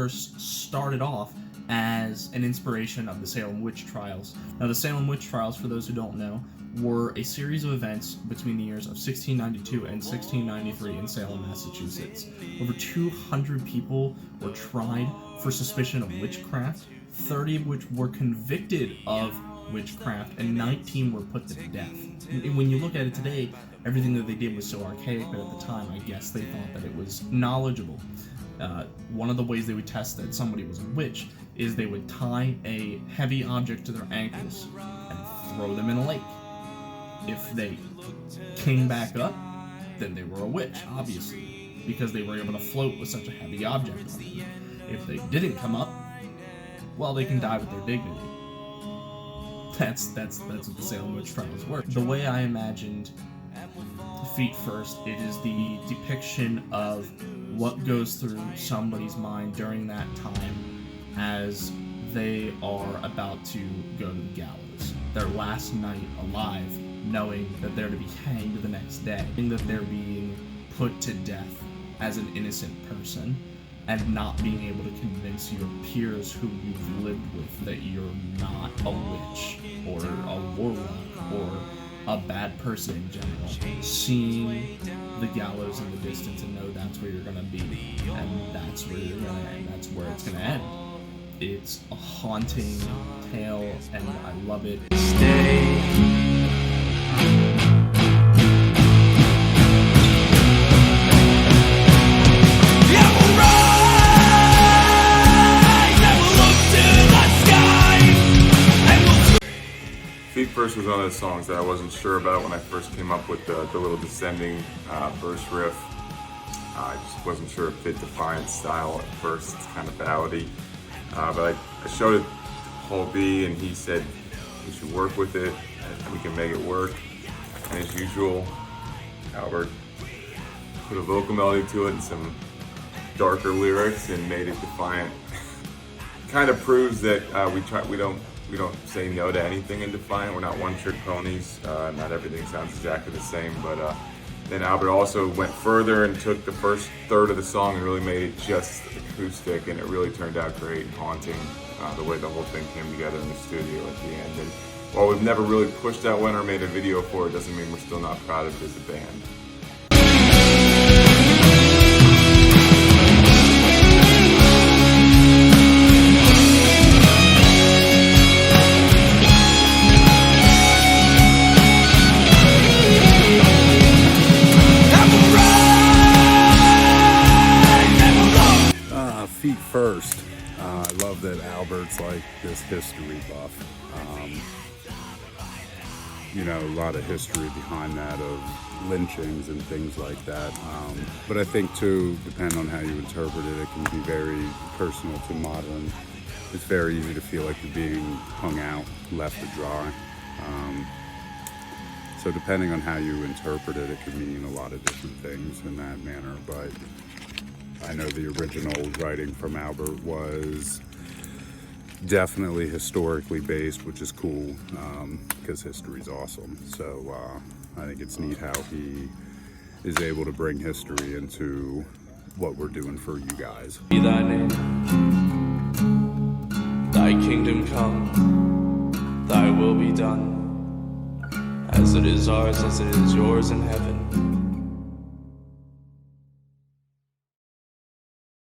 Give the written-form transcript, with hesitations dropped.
first started off as an inspiration of the Salem witch trials. Now, the Salem witch trials, for those who don't know, were a series of events between the years of 1692 and 1693 in Salem, Massachusetts. Over 200 people were tried for suspicion of witchcraft, 30 of which were convicted of witchcraft, and 19 were put to death. When you look at it today, everything that they did was so archaic, but at the time, I guess they thought that it was knowledgeable. One of the ways they would test that somebody was a witch is they would tie a heavy object to their ankles and throw them in a lake. If they came back up, then they were a witch, obviously, because they were able to float with such a heavy object on them. If they didn't come up, well, they can die with their dignity. That's what the Salem witch trials were. The way I imagined Feet First, it is the depiction of what goes through somebody's mind during that time as they are about to go to the gallows. Their last night alive, knowing that they're to be hanged the next day, and that they're being put to death as an innocent person, and not being able to convince your peers who you've lived with that you're not a witch or a warlock or a bad person in general. Seeing the gallows in the distance and know that's where you're gonna be, and that's where you're gonna end. That's where it's gonna end. It's a haunting tale, and I love it. Stay. Feet First was one of those songs that I wasn't sure about when I first came up with the little descending verse riff. I just wasn't sure if it defined style at first. It's kind of ballady. But I showed it to Paul B, and he said we should work with it and we can make it work. And as usual, Albert put a vocal melody to it and some darker lyrics and made it defiant. Kind of proves that we don't say no to anything in Defiant. We're not one-trick ponies. Not everything sounds exactly the same, but then Albert also went further and took the first third of the song and really made it just acoustic, and it really turned out great and haunting, the way the whole thing came together in the studio at the end. And while we've never really pushed that one or made a video for it, doesn't mean we're still not proud of it as a band. Feet First. I love that Albert's like this history buff. A lot of history behind that of lynchings and things like that. But I think too, depending on how you interpret it, it can be very personal to modern. It's very easy to feel like you're being hung out, left to dry. So depending on how you interpret it, it can mean a lot of different things in that manner. But I know the original writing from Albert was definitely historically based, which is cool, because history's awesome. So I think it's neat how he is able to bring history into what we're doing for you guys. Be thy name, thy kingdom come, thy will be done, as it is ours, as it is yours in heaven.